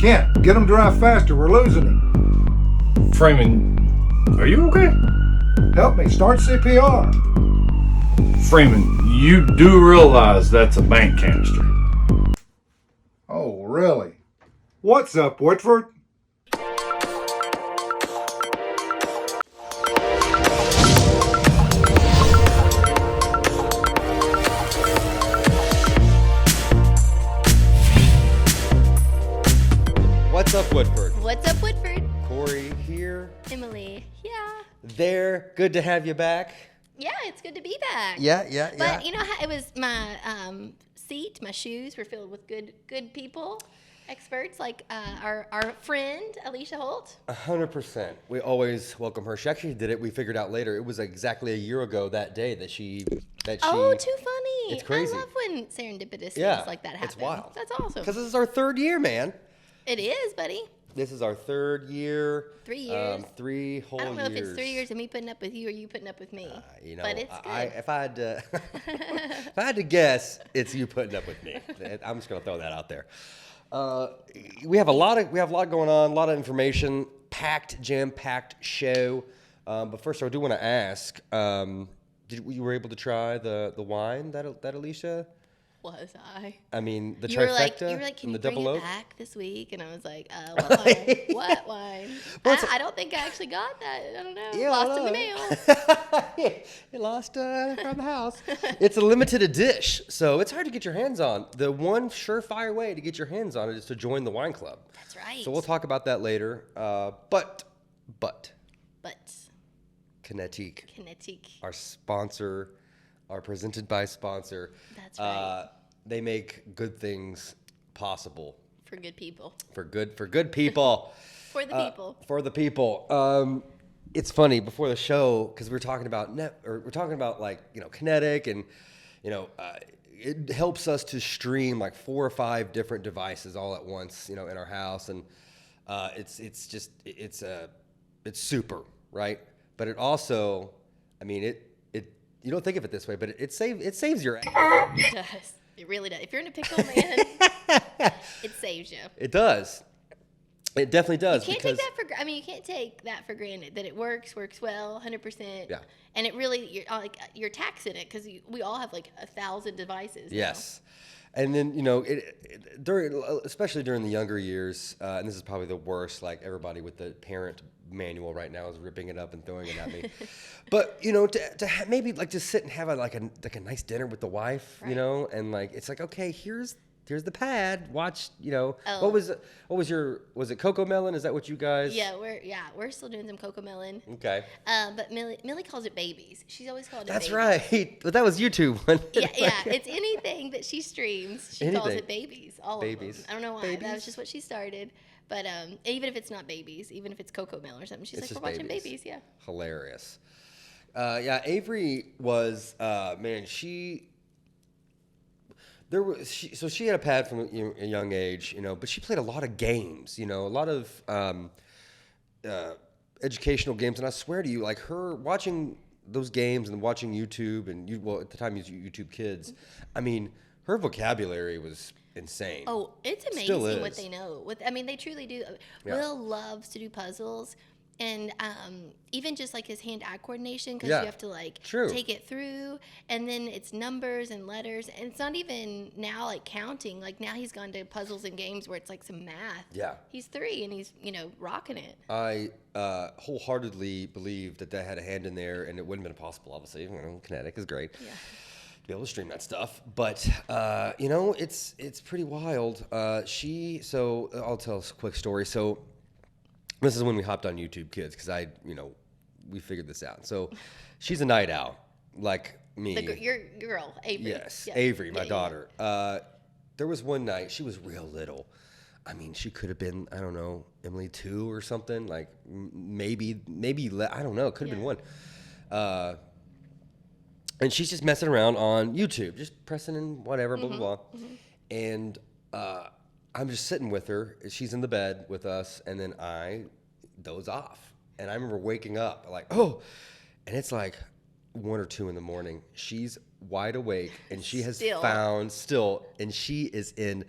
Kent, get him to drive faster. We're losing him. Freeman, are you okay? Help me. Start CPR. Freeman, you do realize that's a bank canister. Oh, really? What's up, Woodford? What's up, Woodford? What's up, Woodford? Corey here. Emily. Yeah. There. Good to have you back. Yeah, it's good to be back. Yeah. But you know how it was my seat, my shoes were filled with good people, experts like our friend Alicia Holt. 100%. We always welcome her. She actually did it. We figured out later. It was exactly a year ago that day that she. Oh, too funny. It's crazy. I love when serendipitous Yeah, things like that happen. it's wild. That's awesome. Because this is our third year, man. It is, buddy. This is our third year. 3 years. 3 whole years. I don't know if it's 3 years of me putting up with you or you putting up with me. But it's good. If I had to, if I had to guess, it's you putting up with me. I'm just gonna throw that out there. We have a lot going on, a lot of information, jam-packed show. But first, I do want to ask: you were able to try the wine that Alicia? Was I? I mean, the You were like, trifecta can you and the bring double it oak. back this week? And I was like, what wine? What wine? I don't think I actually got that. I don't know. Lost in the mail. You lost from the house. It's a limited edition, so it's hard to get your hands on. The one surefire way to get your hands on it is to join the wine club. That's right. So we'll talk about that later. But Kinetic, our sponsor, our presented by sponsor. That's right. They make good things possible For good people. for good people. For the people. For the people. It's funny before the show because we're talking about Kinetic, and it helps us to stream like 4 or 5 different devices all at once, in our house, and it's super, right? But it also, you don't think of it this way, but it saves your ass. It does. It really does. If you're in a pickle, man, it saves you. It does. It definitely does. You can't take that for. You can't take that for granted that it works well, 100%. Yeah. And it really, you're taxing it because we all have like 1,000 devices. Yes. And then especially during the younger years, and this is probably the worst. Like everybody with the parent manual right now is ripping it up and throwing it at me. But maybe like just sit and have a nice dinner with the wife, right. and like it's like, okay, here's the pad. Watch, Oh. was it Coco Melon? Is that what you guys? Yeah, we're still doing some Coco Melon. Okay. But Millie calls it babies. She's always called it. That's babies. right. But that was YouTube. Yeah. It's anything that she streams. She calls it babies. All babies. of them. I don't know why. Babies? That was just what she started. But even if it's not babies, even if it's Coco Melon or something, she's It's like, just we're watching babies. Yeah. Hilarious. Avery was she had a pad from a young age, but she played a lot of games, a lot of educational games, and I swear to you, like her watching those games and watching YouTube at the time you used YouTube Kids, her vocabulary was insane. Oh, it's Still amazing what is. they know. They truly do. Yeah. Will loves to do puzzles. And even just like his hand-eye coordination, because Yeah. you have to True. take it through, and then it's numbers and letters, and it's not even now like counting. Like now he's gone to puzzles and games where it's like some math. Yeah. He's 3 and he's rocking it. I wholeheartedly believe that had a hand in there, and it wouldn't have been possible, obviously. Kinetic is great. Yeah. To be able to stream that stuff. But, it's pretty wild. So I'll tell a quick story. So this is when we hopped on YouTube Kids because we figured this out. So she's a night owl, like me. Your girl, Avery. Yes, Yeah. Avery, my Yeah. daughter. There was one night, she was real little. She could have been, I don't know, Emily 2 or something. Like maybe, I don't know. Could have been 1. And she's just messing around on YouTube, just pressing in whatever, blah, blah, blah. Mm-hmm. And I'm just sitting with her. She's in the bed with us, and then I doze off. And I remember waking up like, oh, and it's like 1 or 2 in the morning. She's wide awake, and she has found, and she is in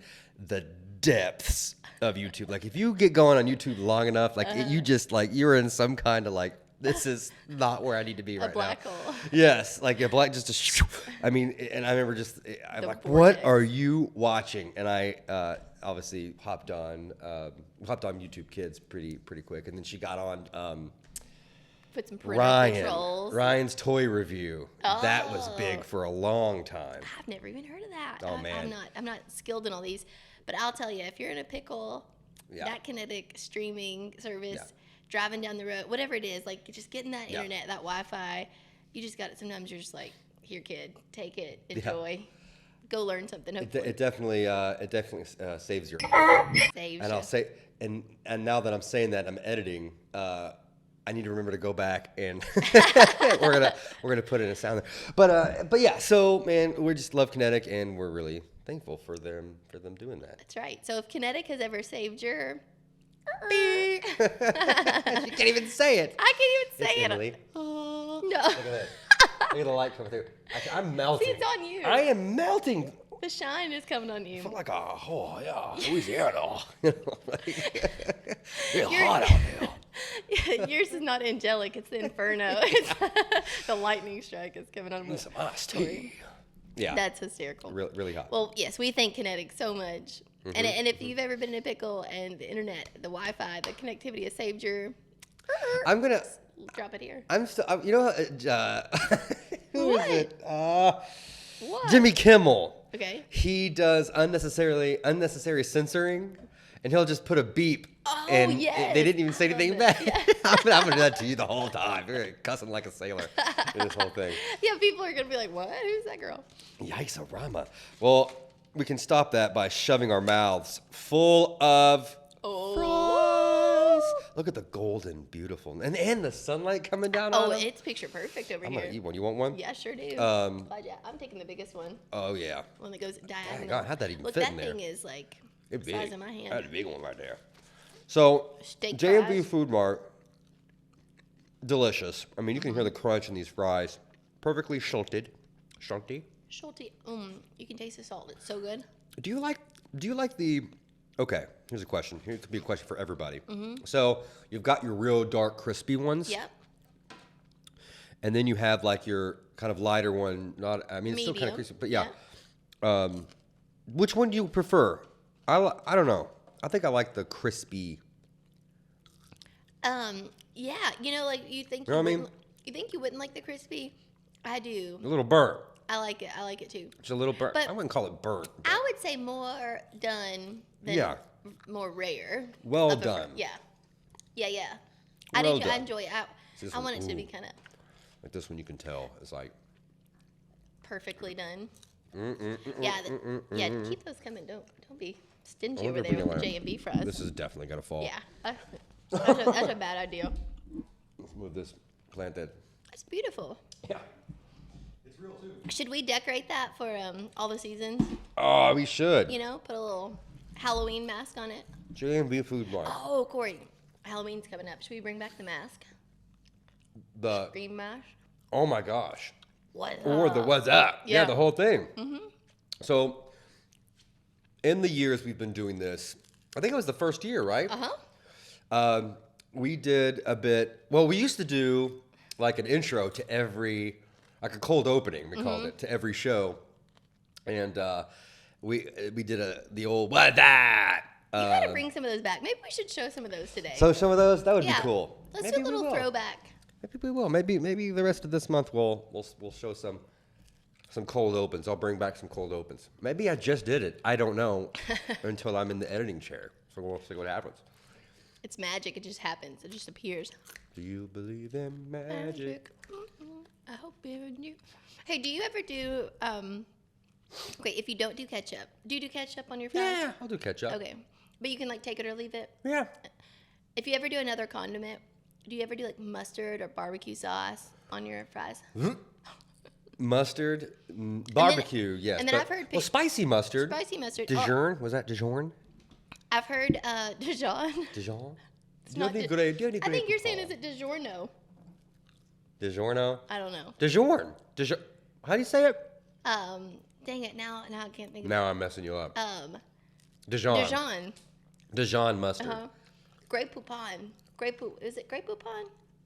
the depths of YouTube. Like if you get going on YouTube long enough, like you just like you're in some kind of like this is not where I need to be A right black now. hole. Yes, like a black I mean, and I remember I'm The like, what vortex. are you watching? And I obviously hopped on YouTube Kids pretty quick, and then she got on Put some parental controls. Ryan's toy review. That was Oh. big for a long time. I've never even heard of that. Oh, man. I'm not skilled in all these, but I'll tell you, if you're in a pickle, Yeah. that kinetic streaming service, Yeah. driving down the road, whatever it is, like just getting that Yeah. internet, that Wi-Fi, you just got it. Sometimes you're just like, here, kid, take it, enjoy, go learn something. Hopefully, It definitely saves your. saves And you. I'll say, and now that I'm saying that, I'm editing. I need to remember to go back and we're gonna put in a sound there. But yeah, so man, we just love Kinetic, and we're really thankful for them doing that. That's right. So if Kinetic has ever saved your, You can't even say it. I can't even say It's it. Emily. No. Look at that. Look at the light coming through. I'm melting. See, it's on you. I am melting. The shine is coming on you. I'm like Louisiana. It's You're- hot out here. Yours is not angelic, it's the inferno. It's the lightning strike is coming on. Some iced tea. Yeah. That's hysterical. Really hot. Well, yes, we thank Kinetic so much. And if you've ever been in a pickle and the internet, the Wi-Fi, the connectivity has saved your, I'm gonna. drop it here. I'm still. You know who What? is it? What? Jimmy Kimmel. Okay. He does unnecessary censoring, and he'll just put a beep. Oh, and yes. they didn't even say I love anything that. back. I'm gonna do that to you the whole time. You're cussing like a sailor in this whole thing. Yeah, people are gonna be like, "What? Who's that girl?" Yikes, Rama. Well, we can stop that by shoving our mouths full of fries. Look at the golden, beautiful, and the sunlight coming down Oh, on them. it's picture perfect over I'm here. gonna eat one. You want one? Yeah, sure do. Glad you- I'm taking the biggest one. Oh yeah. One that goes diagonal. God, how'd that even Look, fit that in there? thing is like It's the big. size of my hand. That's a big one right there. So, Steak J&B fries. Food Mart, delicious. I mean, you can hear the crunch in these fries. Perfectly salted. Salty. Schulte, you can taste the salt. It's so good. Do you like the? Okay, here's a question. Here could be a question for everybody. So you've got your real dark, crispy ones. Yep. And then you have like your kind of lighter one. I mean, it's still kind of Medium, crispy, but yeah. Which one do you prefer? I don't know. I think I like the crispy. Yeah, you know, like you think You know what I mean? wouldn't- you think you wouldn't like the crispy? I do. A little burnt. I like it. I like it too. Just a little burnt. But- I wouldn't call it burnt. but- I would say more done than Yeah. more rare. Well I prefer- done. Yeah. Yeah. Well I done. enjoy it. This I one- want it to be ooh. kind of Like this one, you can tell it's like. perfectly done. Yeah, keep those coming. Don't be stingy I over wonder if there we with the can, J&B fries. This is definitely gonna fall. Yeah. That's a bad idea. Let's move this plant that. It's beautiful. Yeah. It's real too. Should we decorate that for all the seasons? Oh, we should. You know, put a little Halloween mask on it. J&B Food Mart. Oh, Corey, Halloween's coming up. Should we bring back the mask? The Green mask? oh my gosh. What? Or the what's up? Yeah, Yeah. the whole thing. So, in the years we've been doing this, I think it was the first year, right? Uh-huh. We did a bit. Well, we used to do like an intro to every, like a cold opening, we called it, to every show, and we did the old what that. You gotta bring some of those back. Maybe we should show some of those today. So some of those that would yeah. be cool. Let's Maybe do a we little will. throwback. Maybe we will. Maybe the rest of this month we'll show some cold opens. I'll bring back some cold opens. Maybe I just did it. I don't know until I'm in the editing chair. So we'll see what happens. It's magic. It just happens. It just appears. Do you believe in magic? I hope you do. Hey, do you ever do? Wait, if you don't do ketchup, do you do ketchup on your fries? Yeah, I'll do ketchup. Okay, but you can like take it or leave it. Yeah. If you ever do another condiment, do you ever do like mustard or barbecue sauce on your fries? Mustard, barbecue, yes. and then but- I've heard well, spicy mustard. Spicy mustard. Oh, Dijon, was that Dijon? I've heard Dijon. Dijon? It's Do you not have any Di- great- do you have any I think great you're saying people? is it DiGiorno? DiGiorno? I don't know. Dijon. Dijon. How do you say it? Dang it! Now I can't think. Now I'm messing you up. Dijon. Dijon mustard. Grey Poupon. Is it Grey Poupon?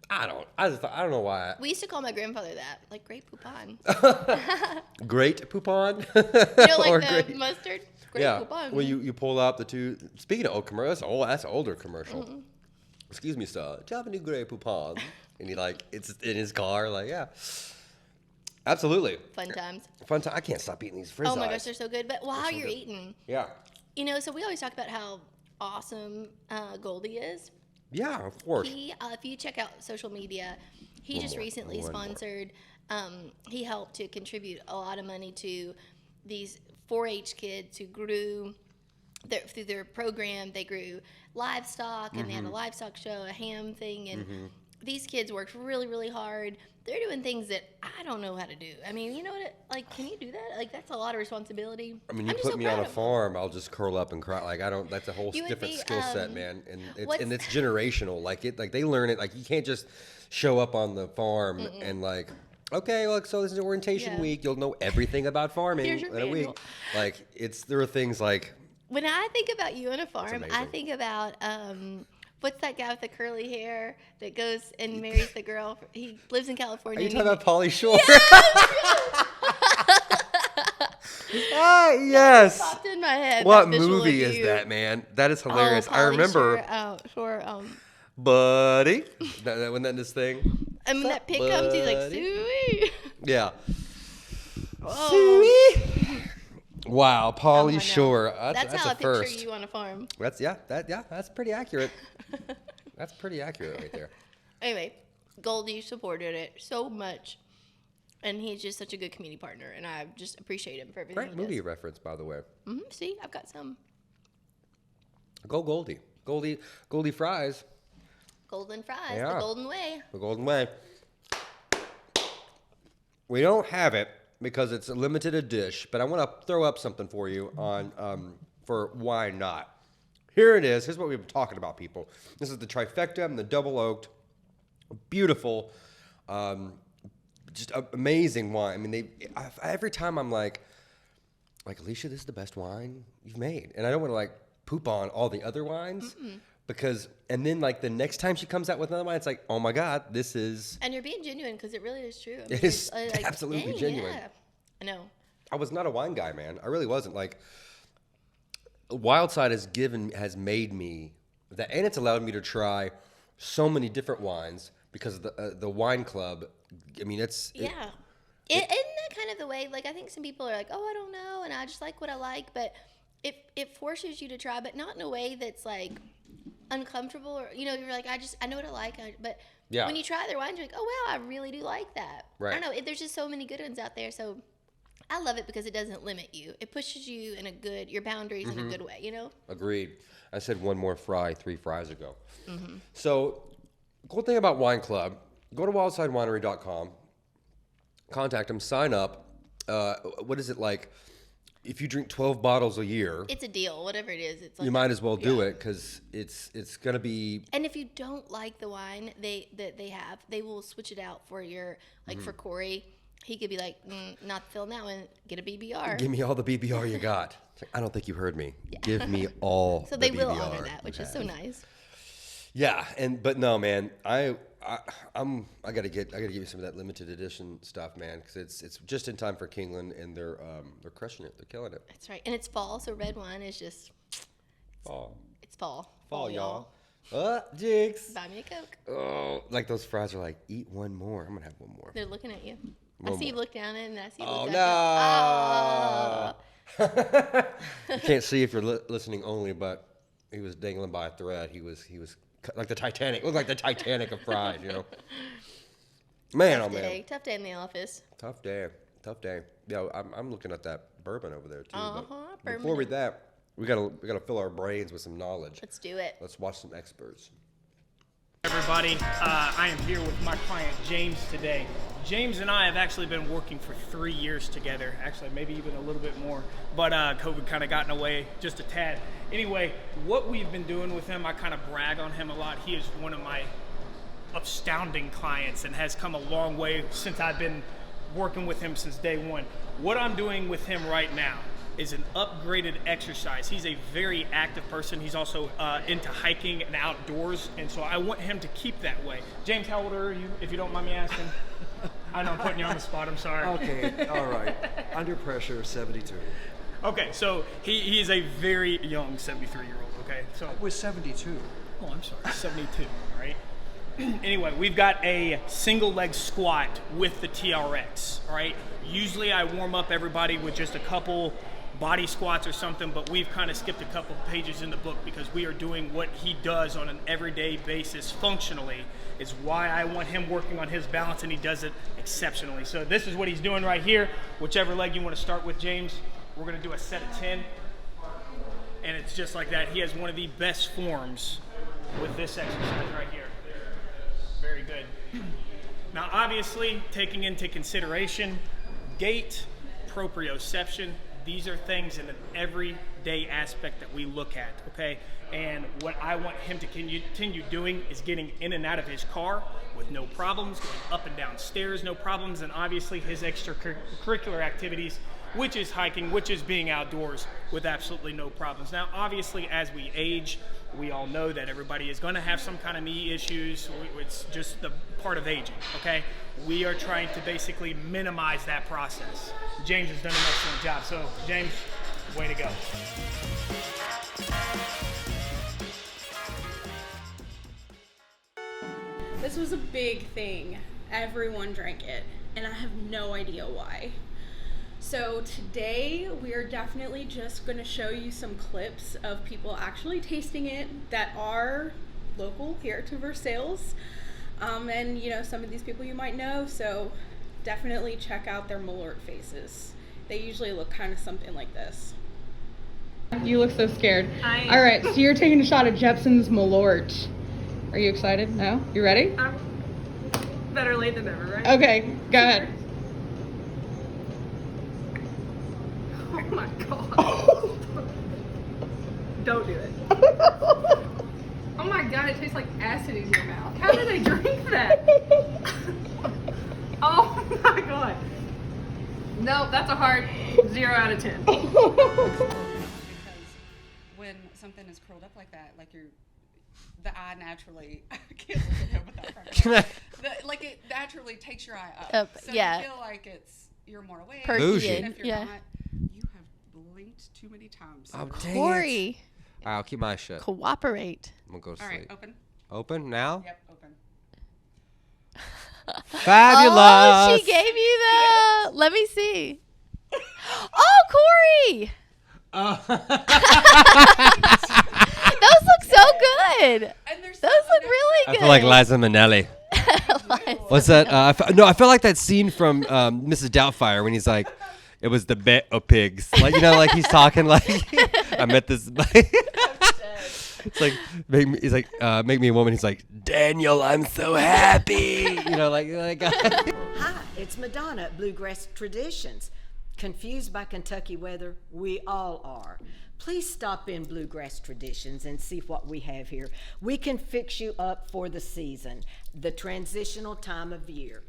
I don't know why. We used to call my grandfather that, like Grey Poupon. Great Poupon. You know, like Or the great- mustard. Grey Yeah. Poupon. Well, you pull out the two. Speaking of old commercial, that's an older commercial. Mm-hmm. Excuse me, sir. Do you have a new Grey Poupon? And he like, it's in his car. Like, yeah. Absolutely. Fun times. Fun time. I can't stop eating these frizz Oh my eyes. gosh, they're so good. But while so you're good. eating, Yeah. you know, so we always talk about how awesome Goldie is. Yeah, of course. He, if you check out social media, he One just more, recently one more. sponsored. He helped to contribute a lot of money to these 4-H kids who grew through their program. They grew livestock, and they Mm-hmm. had a livestock show, a ham thing, and these kids worked really, really hard. They're doing things that I don't know how to do. I mean, you know what? Like, can you do that? Like, that's a lot of responsibility. I mean, you I'm just put so me on proud a of 'em. farm, I'll just curl up and cry. Like, I don't. That's a whole You would different be, skill set, man. And what's- it's generational. Like they learn it. Like you can't just show up on the farm and like, okay, look, so this is orientation Yeah. week. You'll know everything about farming Here's your in a week. manual. Like there are things like When I think about you on a farm, I amazing. think about what's that guy with the curly hair that goes and marries the girl? He lives in California. Are you and talking he- about Pauly Shore? Ah, yes. Popped in my head. What that visual movie of is you. that, man? That is Oh, hilarious. I Pauly remember, Shore, buddy. that wasn't that this thing? and when that pig comes, he's like, buddy? Suey. Yeah. Oh. Wow, I Pauly know. Shore. That's That's how a I picture first. you on a farm. That's pretty accurate. That's pretty accurate right there. Anyway, Goldie supported it so much. And he's just such a good community partner, and I just appreciate him for everything Great he movie does. reference, by the way. See, I've got some Go Goldie. Goldie fries. golden fries, Yeah. the golden way. The Golden Way. We don't have it because it's a limited edition, but I want to throw up something for you on for why not. Here it is. Here's what we've been talking about, people. This is the trifecta and the double oaked, beautiful, just amazing wine. I mean, every time I'm like, Alicia, this is the best wine you've made, and I don't want to like poop on all the other wines. Because, and then like the next time she comes out with another wine, it's like, oh my God, this is. And you're being genuine because it really is true. I mean, It is it's, absolutely dang, genuine. Yeah. I know. I was not a wine guy, man. I really wasn't. Like, Wildside has made me that, and it's allowed me to try so many different wines because of the wine club. I mean, Yeah. Isn't that kind of the way? Like, I think some people are like, oh, I don't know, and I just like what I like, but it forces you to try, but not in a way that's like uncomfortable or, you know, you're like, I know what I like, but Yeah. when you try their wines, you're like, oh, wow, I really do like that. Right. I don't know. There's just so many good ones out there, so I love it because it doesn't limit you. It pushes you in your boundaries in a good way, you know? Agreed. I said one more fry 3 fries ago. So, cool thing about Wine Club, go to wildsidewinery.com, contact them, sign up. What is it like? If you drink 12 bottles a year, It's a deal, whatever it is. It's like you might as well do it because it's going to be. And if you don't like the wine they have, they will switch it out for your, like for Corey. He could be like, not filling that one, get a BBR. Give me all the BBR you got. It's like, I don't think you heard me. Give me all. So the they will BBR honor that, which you is so have. nice. Yeah, but no, man, I gotta give you some of that limited edition stuff, man, because it's just in time for Kingland, and they're crushing it. They're killing it. That's right. And it's fall, so red wine is just, Fall, it's fall. y'all. Jigs. Buy me a Coke. Oh, like those fries are like, eat one more. I'm gonna have one more. They're looking at you. One I see more. you look down and I see you Oh look no! up. You can't see if you're listening only, but he was dangling by a thread. He was like the Titanic. Looked like the Titanic of fries, you know. Man, oh man. Tough day in the office. Tough day. Yeah, I'm looking at that bourbon over there too. But bourbon. before we do that, we gotta fill our brains with some knowledge. Let's do it. Let's watch some experts. Everybody, I am here with my client James today. James and I have actually been working for 3 years together, actually maybe even a little bit more, but COVID kind of got in the way just a tad. Anyway, what we've been doing with him, I kind of brag on him a lot. He is one of my astounding clients and has come a long way since I've been working with him since day one. What I'm doing with him right now is an upgraded exercise. He's a very active person. He's also into hiking and outdoors, and so I want him to keep that way. James, how old are you, if you don't mind me asking? I know I'm putting you on the spot, I'm sorry. Okay, all right. Under pressure, 72. Okay, so he is a very young 73-year-old, okay? So It was 72. Oh, I'm sorry, 72, all right? Anyway, we've got a single leg squat with the TRX, all right? Usually I warm up everybody with just a couple body squats or something, but we've kind of skipped a couple pages in the book because we are doing what he does on an everyday basis functionally. Is why I want him working on his balance, and he does it exceptionally. So this is what he's doing right here. Whichever leg you want to start with, James, we're going to do a set of 10. And it's just like that. He has one of the best forms with this exercise right here. Very good. Now, obviously, taking into consideration gait, proprioception, these are things in an everyday aspect that we look at, okay? And what I want him to continue doing is getting in and out of his car with no problems, going up and down stairs, no problems, and obviously his extracurricular activities, which is hiking, which is being outdoors with absolutely no problems. Now, obviously, as we age, we all know that everybody is going to have some kind of knee issues. It's just the part of aging, okay? We are trying to basically minimize that process. James has done an excellent job. So, James, way to go. This was a big thing. Everyone drank it, and I have no idea why. So today we are definitely just going to show you some clips of people actually tasting it that are local here to Versailles. And you know, some of these people you might know, so definitely check out their Malort faces. They usually look kind of something like this. You look so scared. All right, so you're taking a shot of Jeppson's Malort. Are you excited? No? You ready? Better late than never, right? Okay, go ahead. Oh my god. Don't do it. Oh my god, it tastes like acid in your mouth. How do they drink that? Oh my god. No, that's a hard 0 out of 10. Because when something is curled up like that, like the eye naturally, I can't look at him without cracking. Like it naturally takes your eye up. So yeah. you feel like you're more awake. Bougie. Even if you're Yeah. not, you have blinked too many times. Oh, dang it. Corey, I'll keep my eyes shut. cooperate. I'm gonna go to All sleep. right, open. Open now? Yep, open. Fabulous. Oh, she gave you the. Let me see. Oh, Corey. Those look so good. And there's Those look really I good. feel like Liza Minnelli. What's that? I feel like that scene from Mrs. Doubtfire when he's like, it was the bet of pigs. Like, you know, like he's talking like, I met this. It's like, he's like, make me a woman. He's like, Daniel, I'm so happy. You know, like. Hi, it's Madonna at Bluegrass Traditions. Confused by Kentucky weather? We all are. Please stop in Bluegrass Traditions and see what we have here. We can fix you up for the season, the transitional time of year.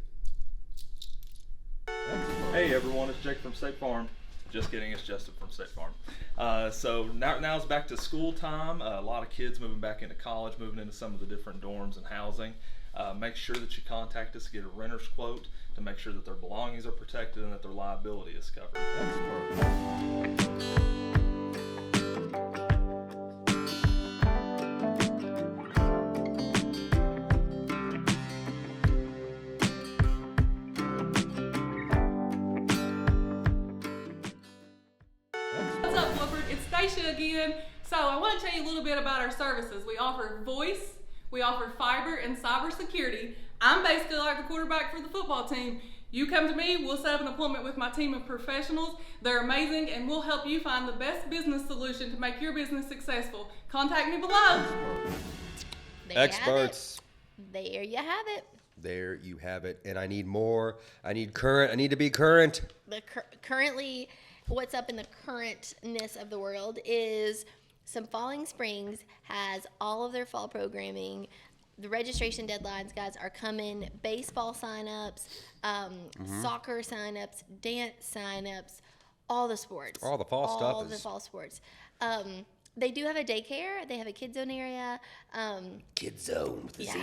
Hey everyone, it's Jake from State Farm. Just kidding, it's Justin from State Farm. So now it's back to school time. A lot of kids moving back into college, moving into some of the different dorms and housing. Make sure that you contact us to get a renter's quote to make sure that their belongings are protected and that their liability is covered. What's up, Woodford? It's Stacia again. So I want to tell you a little bit about our services. We offer voice, we offer fiber and cybersecurity. I'm basically like the quarterback for the football team. You come to me, we'll set up an appointment with my team of professionals. They're amazing, and we'll help you find the best business solution to make your business successful. Contact me below. There you have Experts. it. There you have it. There you have it. And I need more. I need current. I need to be current. Currently, what's up in the currentness of the world is some Falling Springs has all of their fall programming. The registration deadlines, guys, are coming. Baseball signups, soccer signups, dance signups, all the sports. All the fall stuff All the is- fall sports. They do have a daycare. They have a kid zone area. Kid Zone with the Z.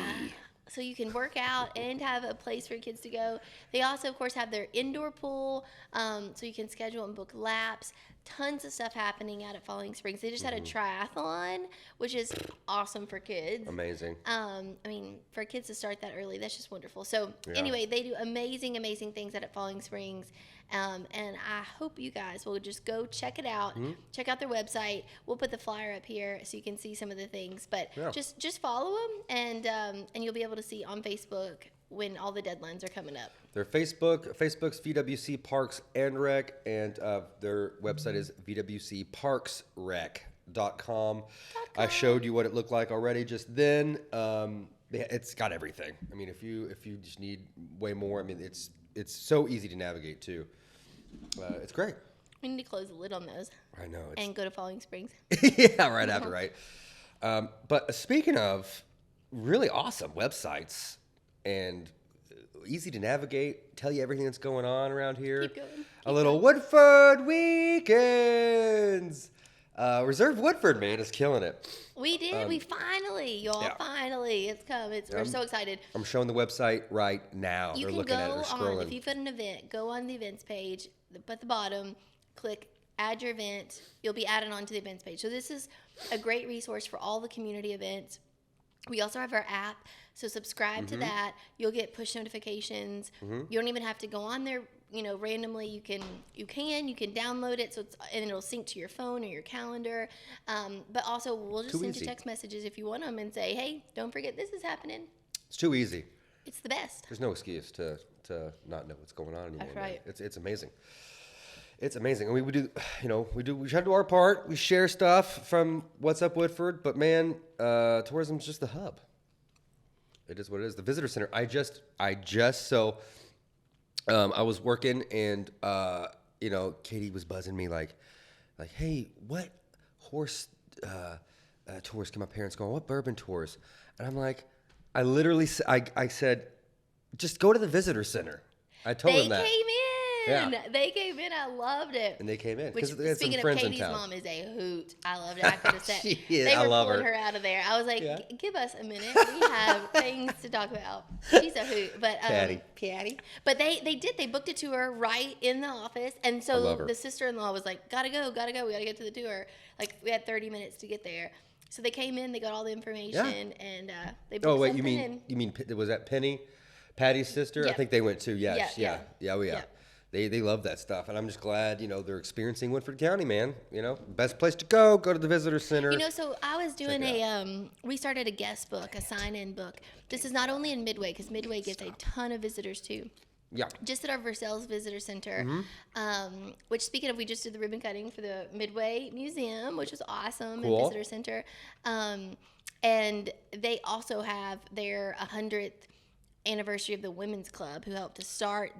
So you can work out and have a place for your kids to go. They also, of course, have their indoor pool, so you can schedule and book laps. Tons of stuff happening out at Falling Springs. They just had a triathlon, which is awesome for kids. Amazing. I mean, for kids to start that early, that's just wonderful. So Yeah. anyway, they do amazing, amazing things out at Falling Springs. And I hope you guys will just go check it out. Check out their website. We'll put the flyer up here so you can see some of the things. But Yeah. just follow them, and you'll be able to see on Facebook when all the deadlines are coming up. Their Facebook's VWC Parks and Rec, and their website is vwcparksrec.com. I showed you what it looked like already just then. It's got everything. I mean, if you just need way more, I mean, it's so easy to navigate too. It's great. We need to close the lid on those. I know. And go to Falling Springs. Yeah, right after, right. But speaking of really awesome websites and easy to navigate, tell you everything that's going on around here. Keep going. A little Woodford Weekends. Reserve Woodford, man, is killing it. We did. We finally, y'all, yeah. finally. It's come. We're so excited. I'm showing the website right now. You They're can looking go at it. They're on, scrolling. if you've got an event, go on the events page, at the bottom, click add your event. You'll be added onto the events page. So this is a great resource for all the community events. We also have our app, so subscribe to that. You'll get push notifications. You don't even have to go on there, randomly. You can download it, and it'll sync to your phone or your calendar. But also, we'll just send you text messages if you want them and say, hey, don't forget this is happening. It's too easy. It's the best. There's no excuse to not know what's going on anymore. That's right. Man. It's amazing. It's amazing. And we do we try to do our part. We share stuff from What's Up Woodford, but man, tourism's just the hub. It is what it is. The visitor center. I was working and Katie was buzzing me like, hey, what horse tours can my parents go on? What bourbon tours? And I'm like, I literally I said, just go to the visitor center. I told them that. They came in. Yeah. They came in. I loved it. And they came in. Which, They had some speaking of friends in Katie's town. mom, is a hoot. I loved it. I could have said She is. they I were love pulling her. her out of there. I was like, Yeah. give us a minute. We have things to talk about. She's a hoot. But Patty. But they did. They booked a tour right in the office, and I so love her. the sister-in-law was like, gotta go. We gotta get to the tour. Like we had 30 minutes to get there. So they came in. They got all the information, and they booked Oh wait, something. you mean was that Penny, Patty's sister? I Yeah. think they went too. Yes, Yeah. yeah. They love that stuff, and I'm just glad they're experiencing Woodford County, man. Best place to go to the visitor center. So I was doing we started a guest book, a sign-in book. This is not only in Midway, because Midway gets a ton of visitors too. Yeah. Just at our Versailles Visitor Center, which, speaking of, we just did the ribbon cutting for the Midway Museum, which was awesome, Cool. and Visitor Center. And they also have their 100th anniversary of the Women's Club, who helped to start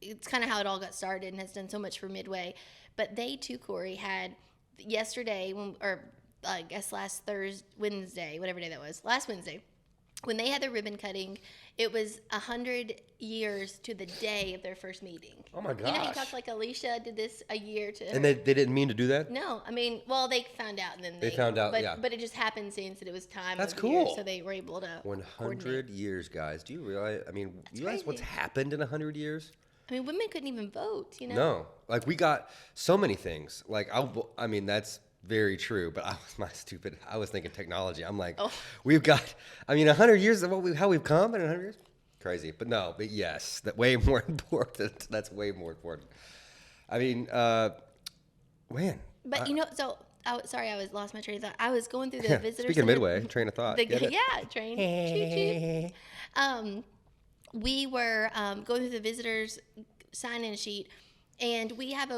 it's kind of how it all got started and has done so much for Midway. But they too, Corey, had yesterday, I guess last Wednesday, whatever day that was, last Wednesday, when they had their ribbon cutting, it was 100 years to the day of their first meeting. Oh my You gosh. talked like Alicia did this a year to And they didn't mean to do that? No, they found out and then They found out, but, yeah. But it just happened since it was time. That's of year, cool. so they were able to 100 years, guys. Do you realize? I mean, you realize what's crazy. happened in 100 years? women couldn't even vote. No, like we got so many things. Like I mean, that's very true. But I was thinking technology. I'm like, we've got. 100 years of how we've come in 100 years. Crazy, but yes, that way more important. That's way more important. Man. But sorry, I lost my train of thought. I was going through the visitor Speaking of center. Midway, train of thought. Get it? Train. Choo choo. We were going through the visitors sign-in sheet, and we have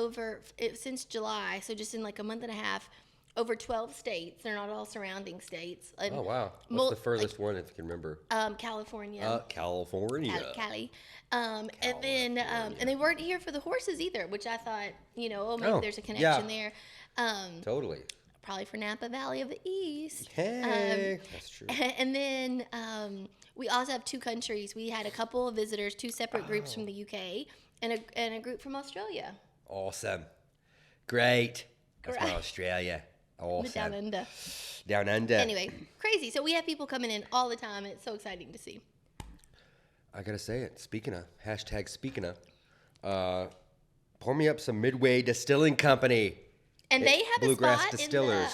since July, so just in like a month and a half, over 12 states. They're not all surrounding states. Oh wow! What's the furthest one, if you can remember? California. California. Cali. And then and they weren't here for the horses either, which I thought, maybe there's a connection there. Totally. Probably for Napa Valley of the East. Hey, that's true. And then we also have two countries. We had a couple of visitors, two separate groups from the UK, and a group from Australia. Awesome. Great. That's my Great. Australia. Awesome. Down under. Down under. Anyway, crazy. So we have people coming in all the time. It's so exciting to see. I gotta say it. Speaking of, pour me up some Midway Distilling Company. And they have a Bluegrass spot Distillers.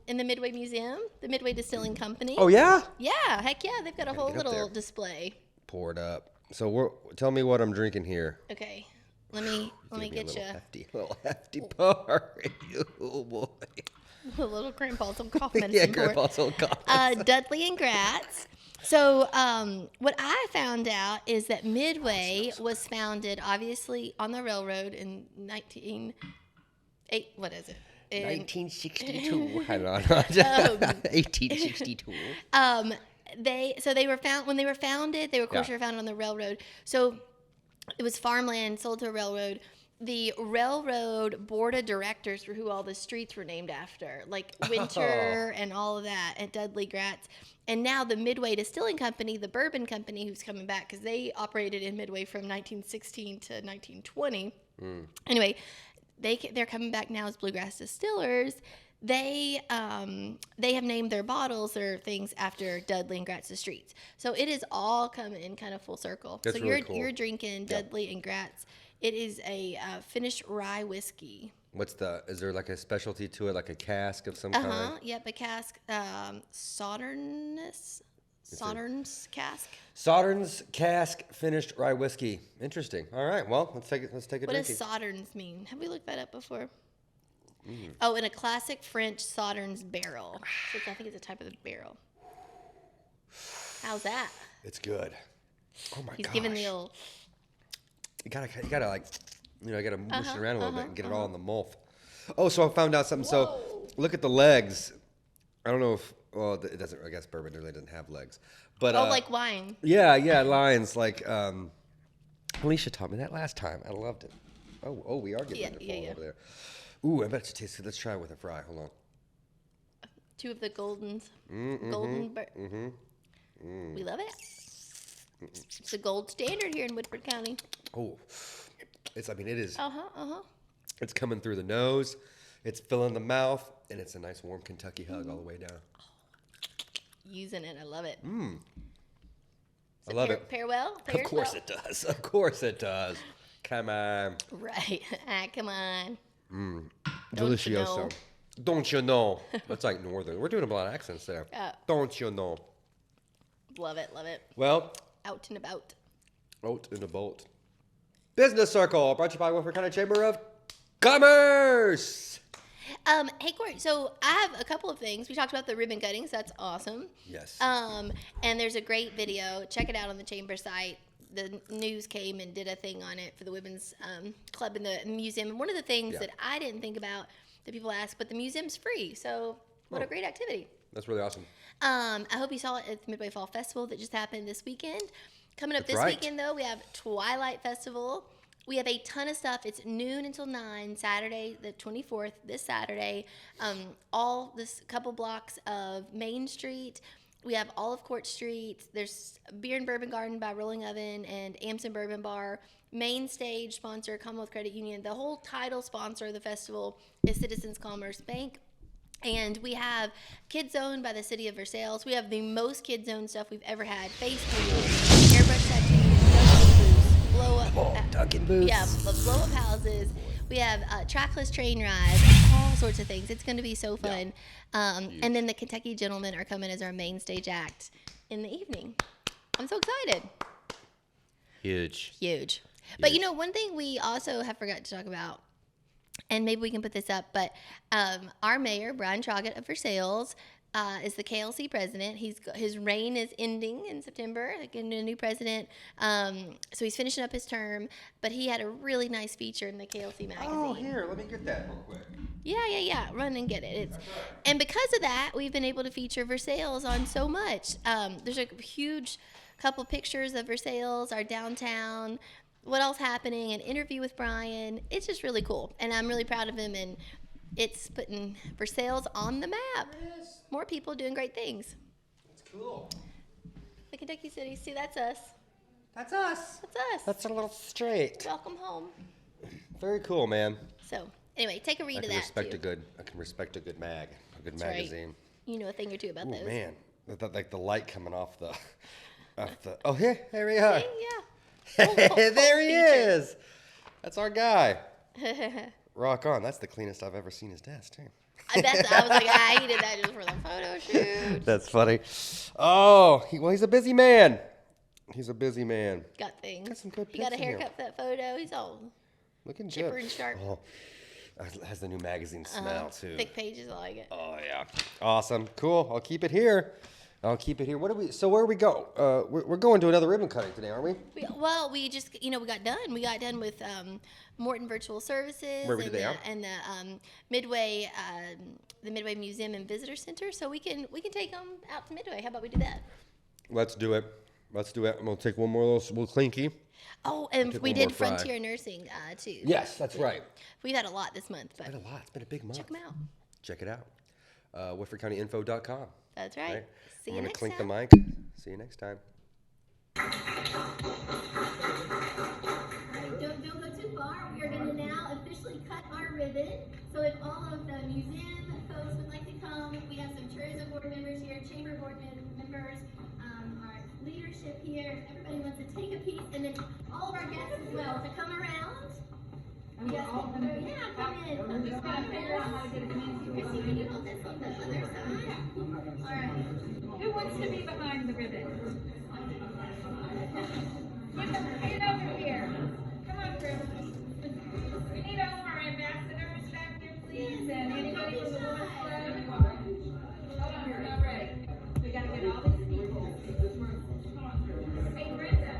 in the Midway Museum, the Midway Distilling Company. Oh yeah? Yeah, heck yeah. They've got a whole get up little there. display. Pour it up. So tell me what I'm drinking here. Okay. Let me Give me get a you little hefty pour. Oh boy. a little grandpa's old cough medicine. Yeah, pour. grandpa's old cough. Dudley and Gratz. So what I found out is that Midway was founded obviously on the railroad in 1962. I don't know. 1862. They were found when they were founded. They were, of course, Yeah. were founded on the railroad. So it was farmland sold to a railroad. The railroad board of directors for who all the streets were named after, like Winter and all of that, and Dudley Gratz. And now the Midway Distilling Company, the bourbon company, who's coming back because they operated in Midway from 1916 to 1920. Anyway, they're coming back now as Bluegrass Distillers. They have named their bottles or things after Dudley and Gratz's streets. So it is all coming kind of full circle. That's so really cool. you're drinking Dudley and Gratz. It is a finished rye whiskey. Is there like a specialty to it, like a cask of some kind? Yep, a cask. Sautern's cask. Sautern's cask finished rye whiskey. Interesting. All right. Well, let's take a What drink. does Sautern's mean? Have we looked that up before? Oh, in a classic French Sautern's barrel. So I think it's a type of the barrel. How's that? It's good. Oh my He's gosh. giving the old. You gotta like, you gotta mush it around a little bit and get it all in the mouth. Oh, so I found out something. So look at the legs. I don't know if, well, it doesn't, I guess bourbon really doesn't have legs. But, like wine. Yeah, lines. Like, Alicia taught me that last time. I loved it. Oh, we are getting into fall over there. Ooh, I bet you taste it. Let's try it with a fry. Hold on. Two of the Goldens. We love it. It's the gold standard here in Woodford County. Oh, it is. It's coming through the nose, it's filling the mouth, and it's a nice warm Kentucky hug all the way down. Using it, I love it. I love it. Pair well? Of course it does. Of course it does. Come on. Right. Come on. Delicioso. Don't you know? That's like northern. We're doing a lot of accents there. Don't you know? Love it, love it. Well, Out and about. out in a boat. Business Circle, brought to you by Woodford County Chamber of Commerce. Hey, Corey, so I have a couple of things. We talked about the ribbon cuttings. That's awesome. Yes. And there's a great video. Check it out on the Chamber site. The news came and did a thing on it for the women's club in the museum. And one of the things that I didn't think about that people ask, but the museum's free. So what a great activity. That's really awesome. I hope you saw it at the Midway Fall Festival that just happened this weekend. Coming up That's this right. weekend, though, we have Twilight Festival. We have a ton of stuff. It's noon until 9, Saturday, the 24th, this Saturday. All this couple blocks of Main Street. We have all of Court Street. There's Beer and Bourbon Garden by Rolling Oven and Amson Bourbon Bar. Main stage sponsor, Commonwealth Credit Union. The whole title sponsor of the festival is Citizens Commerce Bank. And we have Kids Zone by the City of Versailles. We have the most Kids Zone stuff we've ever had. Face painting, airbrush tattoos, Dunkin' Booths. Yeah, blow up houses. We have trackless train rides, all sorts of things. It's going to be so fun. And then the Kentucky Gentlemen are coming as our main stage act in the evening. I'm so excited. Huge. But one thing we also have forgot to talk about, and maybe we can put this up, but our mayor, Brian Trogett of Versailles, is the KLC president. His reign is ending in September, getting a new president. So he's finishing up his term, but he had a really nice feature in the KLC magazine. Oh, here, let me get that real quick. Yeah. Run and get it. And because of that, we've been able to feature Versailles on so much. There's a huge couple pictures of Versailles, our downtown, what else happening, an interview with Brian. It's just really cool, and I'm really proud of him, and it's putting Versailles on the map. More people doing great things. That's cool. The Kentucky City. See, that's us. That's us. That's us. That's a little straight. Welcome home. Very cool, man. So anyway, take a read I of can that respect too. I can respect a good mag, a good That's right. magazine. You know a thing or two about Oh those. man, like the light coming off the, Oh, here we are. Yeah. There he is. That's our guy. Rock on. That's the cleanest I've ever seen his desk too. I was like, he did that just for the photo shoot. That's funny. Oh, he's a busy man. He's a busy man. Got things. Got some good He got a pics in here. haircut for that photo. He's all Looking chipper good. and sharp. Oh, it has the new magazine smell too. Thick pages, I like it. Oh yeah. Awesome. Cool. I'll keep it here. So where do we go? We're going to another ribbon cutting today, aren't we? We just, we got done. We got done with Morton Virtual Services Where we did they out? and the Midway Museum and Visitor Center. So we can take them out to Midway. How about we do that? Let's do it. I'm gonna take one more little clinky. Oh, and take we one more did fry. Frontier Nursing too. Yes, that's right. We've had a lot this month, but It's been a lot. It's been a big month. check them out. Check it out. WoodfordCountyInfo.com. That's right. Right? See I'm you gonna next clink time. the mic. See you next time. Don't go too far. We are going to now officially cut our ribbon. So if all of the museum folks would like to come, we have some tourism board members here, chamber board members, our leadership here. Everybody wants to take a piece, and then all of our guests as well to come around. Yeah, come in. I'm just going to figure out how to get a Chrissy, can you hold this on the other side? All right. Who wants to be behind the ribbon? Get over here. Come on, Chris. We need all of our ambassadors back there, please. And anybody with a little club. Hold on, we're not ready. We got to get all these people. Come on. Hey, Brenda.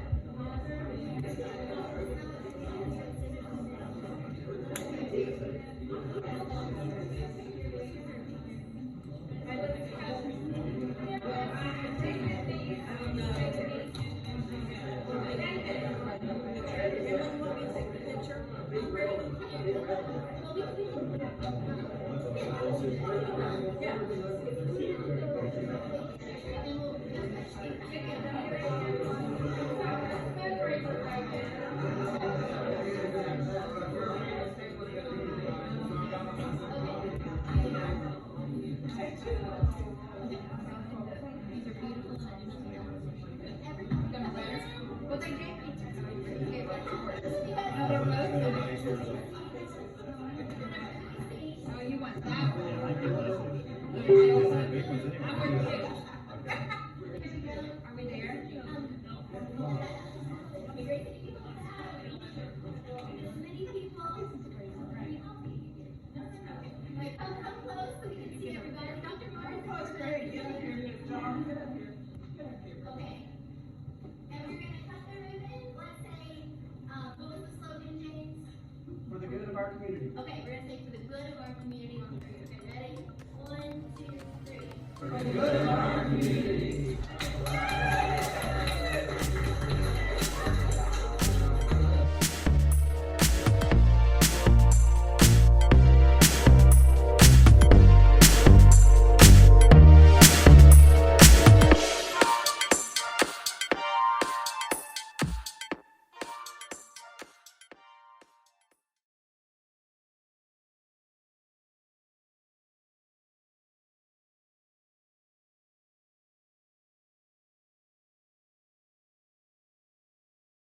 Okay, we're going to say for the good of our community on three. Okay, ready? 1, 2, 3. For the good of our community.